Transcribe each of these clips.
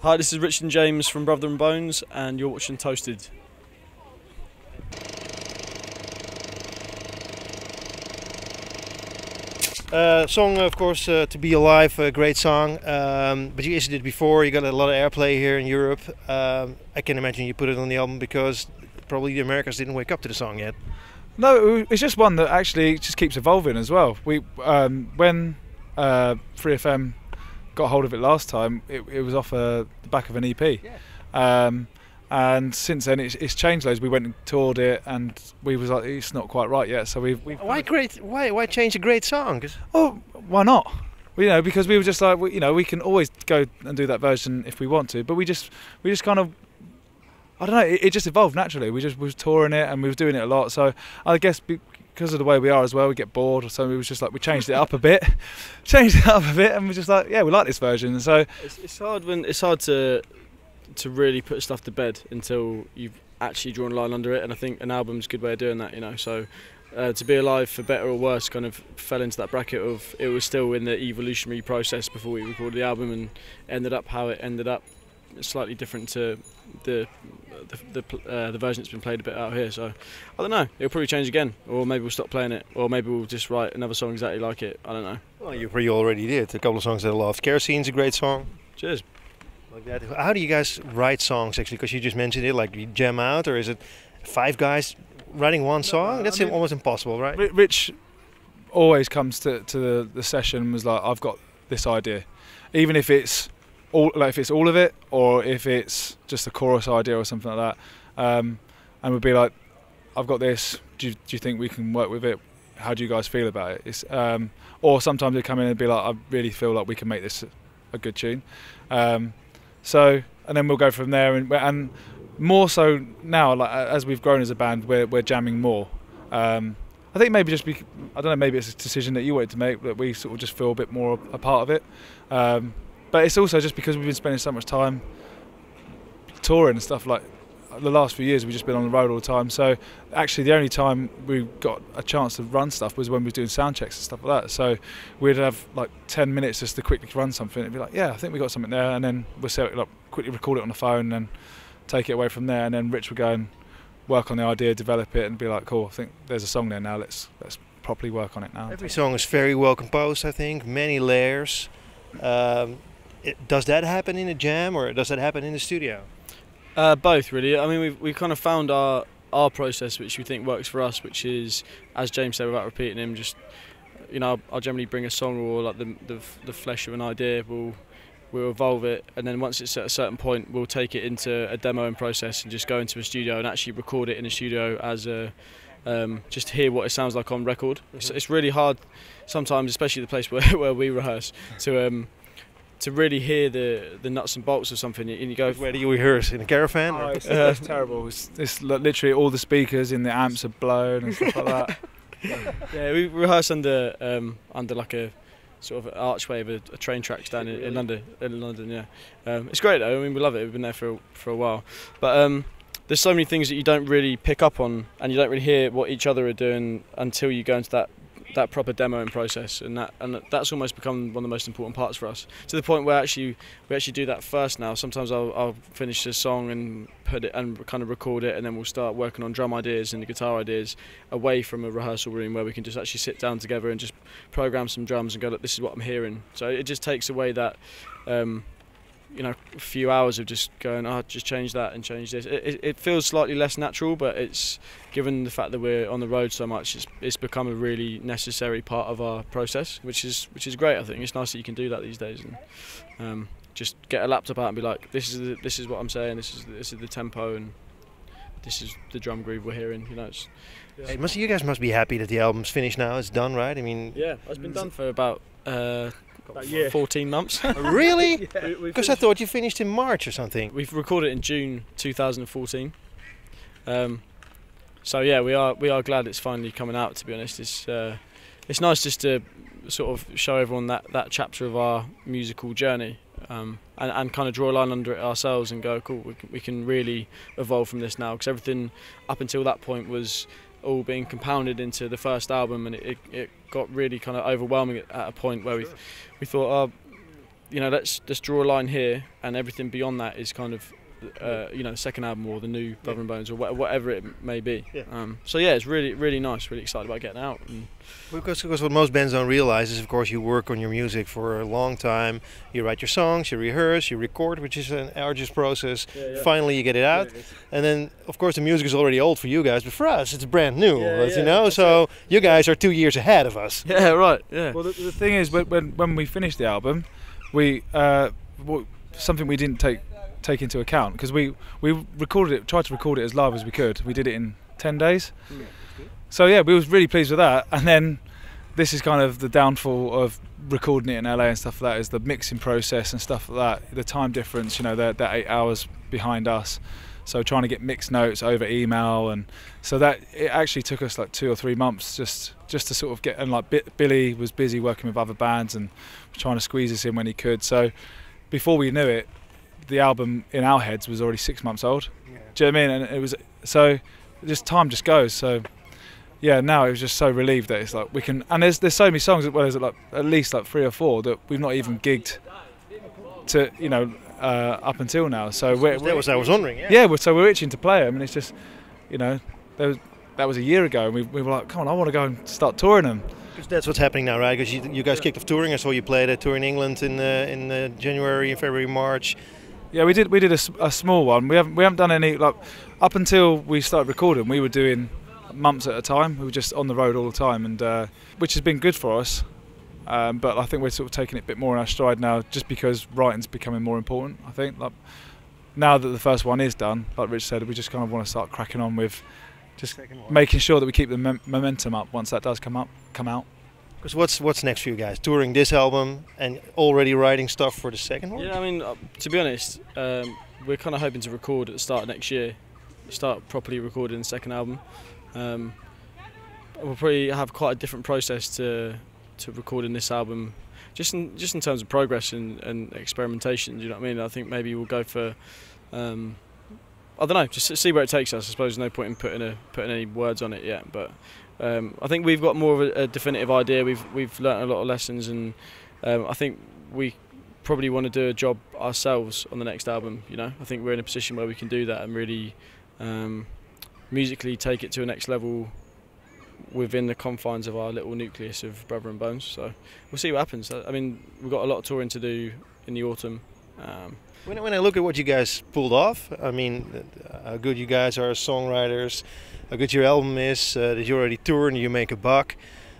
Hi, this is Richard and James from Brother and Bones, and you're watching Toasted. Song, of course, To Be Alive, a great song, but you issued it before, you got a lot of airplay here in Europe. I can imagine you put it on the album because probably the Americans didn't wake up to the song yet. No, it's just one that actually just keeps evolving as well. When 3FM got hold of it last time, it was off the back of an EP. Yeah. And since then it's changed loads. We went and toured it, and we was like, it's not quite right yet. So we've Why change a great song? Oh, why not? Because we were just like, we can always go and do that version if we want to, but we just kind of, I don't know, it just evolved naturally. We was touring it and we was doing it a lot. So I guess because of the way we are as well, we get bored. So we was just like, we changed it up a bit, and we're just like, yeah, we like this version. So it's hard to really put stuff to bed until you've actually drawn a line under it, and I think an album's a good way of doing that, So To Be Alive, for better or worse, kind of fell into that bracket of it was still in the evolutionary process before we recorded the album, and ended up how it ended up slightly different to the version that's been played a bit out here. So I don't know, it'll probably change again, or maybe we'll stop playing it, or maybe we'll just write another song exactly like it. I don't know. Well, you already did a couple of songs that I loved. Kerosene's a great song. Cheers. Like that. How do you guys write songs actually? Because you just mentioned it, like you jam out, or is it 5 guys writing one song? That's almost impossible, right? Rich always comes to the session and was like, I've got this idea, even if it's all of it, or if it's just a chorus idea or something like that, and we'd be like, I've got this. Do you think we can work with it? How do you guys feel about it? Or sometimes they come in and be like, I really feel like we can make this a good tune. So, and then we'll go from there, and more so now, like as we've grown as a band, we're jamming more. I think maybe I don't know, maybe it's a decision that you wanted to make, that we sort of just feel a bit more a part of it. But it's also just because we've been spending so much time touring and stuff. Like the last few years, we've just been on the road all the time. So actually, the only time we got a chance to run stuff was when we were doing sound checks and stuff like that. So we'd have like 10 minutes just to quickly run something and be like, yeah, I think we got something there, and then we'll set it up, quickly record it on the phone and take it away from there. And then Rich would go and work on the idea, develop it, and be like, cool, I think there's a song there now. Let's properly work on it now. Every song is very well composed, I think, many layers. Does that happen in a jam, or does that happen in the studio? Both, really. I mean, we've kind of found our process, which we think works for us, which is, as James said, without repeating him, just I'll generally bring a song, or like the flesh of an idea. We'll evolve it, and then once it's at a certain point, we'll take it into a demoing process and just go into a studio and actually record it in a studio as just to hear what it sounds like on record. Mm-hmm. It's really hard sometimes, especially the place where we rehearse, to really hear the nuts and bolts of something, and you go, where do you rehearse? In a caravan? Oh, it's terrible. It's literally all the speakers in the amps are blown and stuff like that. Yeah, we rehearse under like a sort of archway of a train tracks down in London. Yeah, it's great though. I mean, we love it. We've been there for a while, but there's so many things that you don't really pick up on, and you don't really hear what each other are doing until you go into that proper demoing process, and that's almost become one of the most important parts for us, to the point where we actually do that first now. Sometimes I'll finish a song and put it and kind of record it, and then we'll start working on drum ideas and the guitar ideas away from a rehearsal room where we can just actually sit down together and just program some drums and go, look, this is what I'm hearing. So it just takes away that a few hours of just going, just change that and change this. It feels slightly less natural, but it's, given the fact that we're on the road so much, it's become a really necessary part of our process, which is great. I think it's nice that you can do that these days, and just get a laptop out and be like, this is what I'm saying, this is the tempo, and this is the drum groove we're hearing. You guys must be happy that the album's finished now. It's done, right? I mean, yeah, it's been done for about 14 months. Really? Because I thought you finished in March or something. We've recorded it in June 2014. So yeah, we are glad it's finally coming out. To be honest, it's nice just to sort of show everyone that chapter of our musical journey, and kind of draw a line under it ourselves and go, cool, we can really evolve from this now, because everything up until that point was all being compounded into the first album, and it got really kind of overwhelming at a point where we thought, you know, let's draw a line here, and everything beyond that is kind of, you know, the second album or the new Brother and Bones or whatever it may be. Yeah. So yeah, it's really nice. Really excited about getting out. And Because what most bands don't realize is, of course, you work on your music for a long time. You write your songs, you rehearse, you record, which is an arduous process. Finally, you get it out, and then, of course, the music is already old for you guys, but for us, it's brand new. You know, so you guys are 2 years ahead of us. Yeah, right. Yeah. Well, the thing is, when we finished the album, we something we didn't take into account, because we tried to record it as live as we could. We did it in 10 days. So yeah, we was really pleased with that. And then this is kind of the downfall of recording it in LA and stuff like that, is the mixing process and stuff like that. The time difference, you know, they're 8 hours behind us. So trying to get mixed notes over email, and so that it actually took us like 2 or 3 months just to sort of get. And like Billy was busy working with other bands and trying to squeeze us in when he could. So before we knew it, the album in our heads was already 6 months old. Yeah. Do you know what I mean? And it was so just time just goes. So yeah, now it was just so relieved that it's like we can. And there's so many songs, well, there's like at least like 3 or 4 that we've not even gigged to, you know, up until now. So that was I was wondering. So we're itching to play them, and it's just, you know, that was a year ago, and we were like, come on, I want to go and start touring them. Because that's what's happening now, right? Because you guys kicked off touring. I saw you played a tour in England in January, and February, March. Yeah, we did a small one. We haven't done any, like, up until we started recording. We were doing months at a time. We were just on the road all the time, and which has been good for us. But I think we're sort of taking it a bit more in our stride now, just because writing's becoming more important. I think, like, now that the first one is done, like Rich said, we just kind of want to start cracking on with just making sure that we keep the momentum up once that does come out. Because what's next for you guys? Touring this album and already writing stuff for the second one? Yeah, I mean, to be honest, we're kind of hoping to record at the start of next year, start properly recording the second album. We'll probably have quite a different process to recording this album, just in terms of progress and experimentation. Do you know what I mean? I think maybe we'll go for, I don't know, just see where it takes us. I suppose there's no point in putting any words on it yet, but I think we've got more of a definitive idea. We've learnt a lot of lessons, and I think we probably want to do a job ourselves on the next album. You know, I think we're in a position where we can do that and really musically take it to a next level within the confines of our little nucleus of Brother and Bones. So we'll see what happens. I mean, we've got a lot of touring to do in the autumn. When I look at what you guys pulled off, I mean, how good you guys are as songwriters, how good your album is, that you already tour and you make a buck.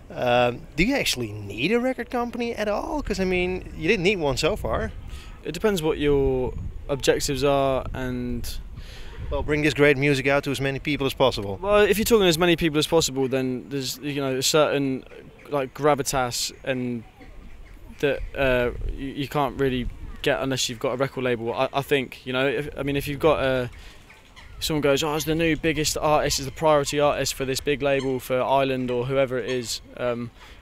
Do you actually need a record company at all? Because, I mean, you didn't need one so far. It depends what your objectives are, and well, bring this great music out to as many people as possible. Well, if you're talking as many people as possible, then there's, you know, a certain like gravitas and that you can't really get unless you've got a record label. I think, you know, if you've got someone goes, oh, it's the new biggest artist, is the priority artist for this big label for Ireland or whoever it is,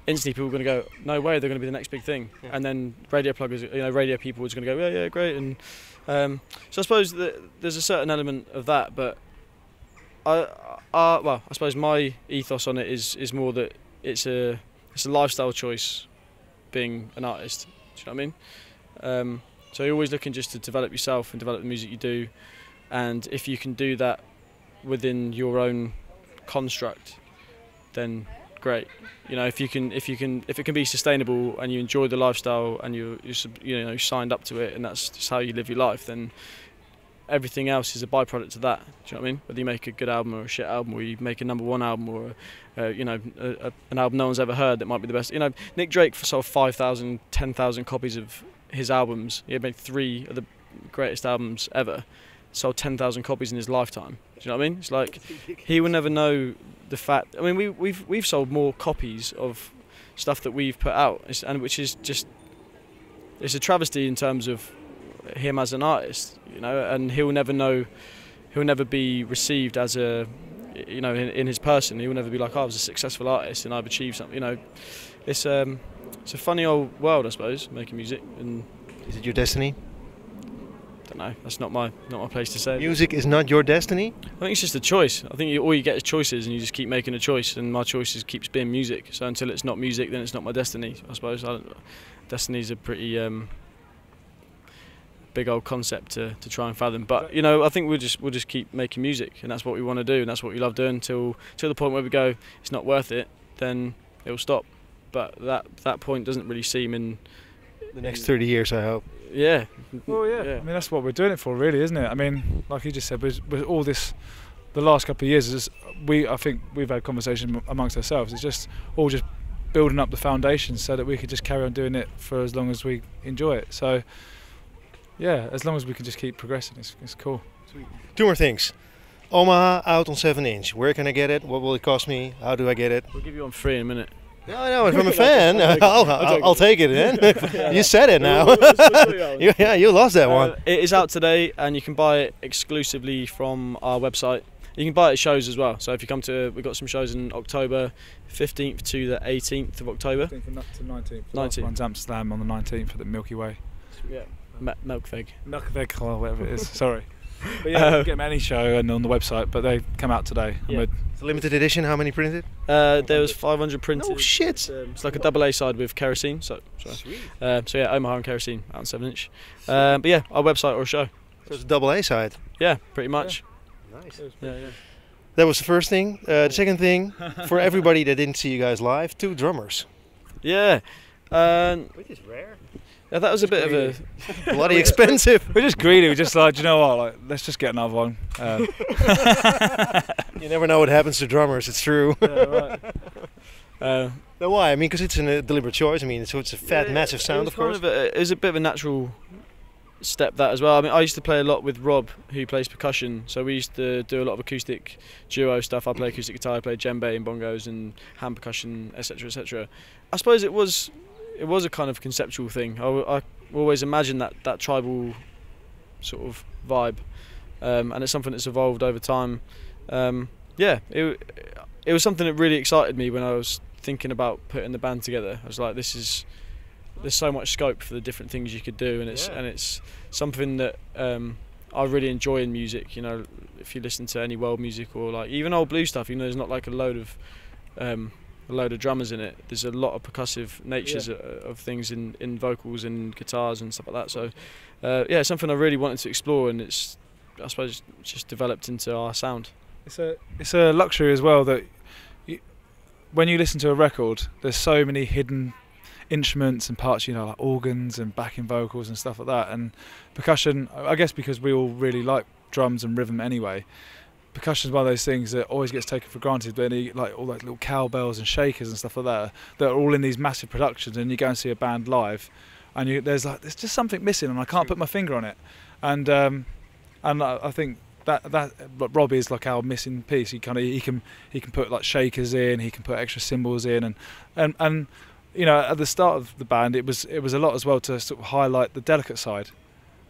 instantly people are going to go, no way, they're going to be the next big thing. Yeah. And then radio pluggers, you know, radio people are just going to go, yeah, great. And so I suppose that there's a certain element of that, but I suppose my ethos on it is more that it's a lifestyle choice being an artist. Do you know what I mean? So you're always looking just to develop yourself and develop the music you do, and if you can do that within your own construct, then great. You know, if it can be sustainable and you enjoy the lifestyle and you know signed up to it and that's just how you live your life, then everything else is a byproduct of that. Do you know what I mean? Whether you make a good album or a shit album, or you make a #1 album, or an album no one's ever heard that might be the best. You know, Nick Drake sold 5,000, 10,000 copies of his albums. He had made 3 of the greatest albums ever. Sold 10,000 copies in his lifetime. Do you know what I mean? It's like he will never know the fact. I mean, we've sold more copies of stuff that we've put out, and which is just, it's a travesty in terms of him as an artist, you know. And he'll never know, he'll never be received as a, you know, in his person. He'll never be like, oh, I was a successful artist and I've achieved something. You know, it's a funny old world, I suppose, making music. And is it your destiny? I don't know. That's not my place to say. Music is not your destiny? I think it's just a choice. I think all you get is choices, and you just keep making a choice. And my choice keeps being music. So until it's not music, then it's not my destiny, I suppose. Destiny's a pretty big old concept to try and fathom. But you know, I think we'll just keep making music, and that's what we want to do, and that's what we love doing till the point where we go, it's not worth it, then it will stop. But that point doesn't really seem in the next 30 years, I hope. Yeah. Well, yeah. I mean, that's what we're doing it for, really, isn't it? I mean, like you just said, with all this, the last couple of years, I think we've had conversation amongst ourselves. It's just all just building up the foundations so that we could just carry on doing it for as long as we enjoy it. So, yeah, as long as we can just keep progressing, it's cool. Sweet. Two more things. Omaha out on 7-inch. Where can I get it? What will it cost me? How do I get it? We'll give you on free in a minute. No, if I'm a fan, I'll take it then. You said it now. You lost that one. It is out today, and you can buy it exclusively from our website. You can buy it at shows as well. So if you come to, we've got some shows in October 15th to the 18th of October. 15th to 19th. 19th. Runs Amsterdam on the 19th at the Milky Way. Yeah. Melkweg. Melkweg, or whatever it is. Sorry. But yeah, you can get them at any show and on the website, but they come out today. Yeah. It's a limited edition. How many printed? There was 500 printed. No shit. It's like a double A side with kerosene. So yeah, Omaha and kerosene out on 7-inch. But yeah, our website or a show. So it's a double A side. Yeah, pretty much. Yeah. Nice. Yeah. That was the first thing. The second thing, for everybody that didn't see you guys live, 2 drummers. Yeah. Which is rare. Yeah, that was a bit of a bloody expensive. We're just greedy. We're just like, you know what? Like, let's just get another one. You never know what happens to drummers. It's true. Yeah, right. But why? I mean, because it's a deliberate choice. I mean, so it's a fat, massive sound, of course. It was a bit of a natural step, that as well. I mean, I used to play a lot with Rob, who plays percussion. So we used to do a lot of acoustic duo stuff. I play acoustic guitar, I play djembe and bongos and hand percussion, etc., etc. I suppose it was a kind of conceptual thing. I always imagined that tribal sort of vibe, and it's something that's evolved over time. Yeah, it was something that really excited me when I was thinking about putting the band together. I was like, there's so much scope for the different things you could do, and it's something that I really enjoy in music. You know, if you listen to any world music or like even old blues stuff, you know, there's not like a load of drummers in it. There's a lot of percussive natures of things in vocals and guitars and stuff like that. So yeah, something I really wanted to explore, and it's, I suppose, just developed into our sound. It's a luxury as well that when you listen to a record, there's so many hidden instruments and parts, you know, like organs and backing vocals and stuff like that. And percussion, I guess because we all really like drums and rhythm anyway, percussion is one of those things that always gets taken for granted. But like all like little cowbells and shakers and stuff like that are all in these massive productions, and you go and see a band live, and there's just something missing, and I can't put my finger on it. And I think that Rob is like our missing piece. He can put like shakers in, he can put extra cymbals in, and you know, at the start of the band it was a lot as well to sort of highlight the delicate side.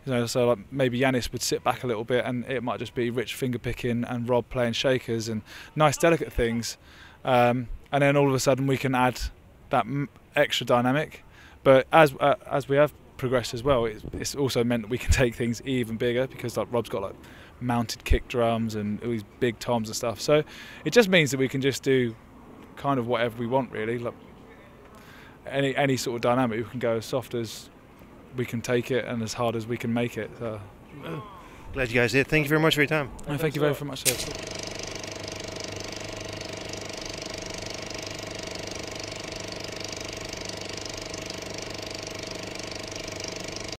You know, so like maybe Yanis would sit back a little bit, and it might just be Rich finger picking and Rob playing shakers and nice delicate things, and then all of a sudden we can add that extra dynamic. But as we have progressed as well, it's also meant that we can take things even bigger, because like Rob's got like mounted kick drums and all these big toms and stuff. So it just means that we can just do kind of whatever we want, really. Like any sort of dynamic, we can go as soft as we can take it and as hard as we can make it. So. Glad you guys did. Thank you very much for your time. Thank you very much, sir.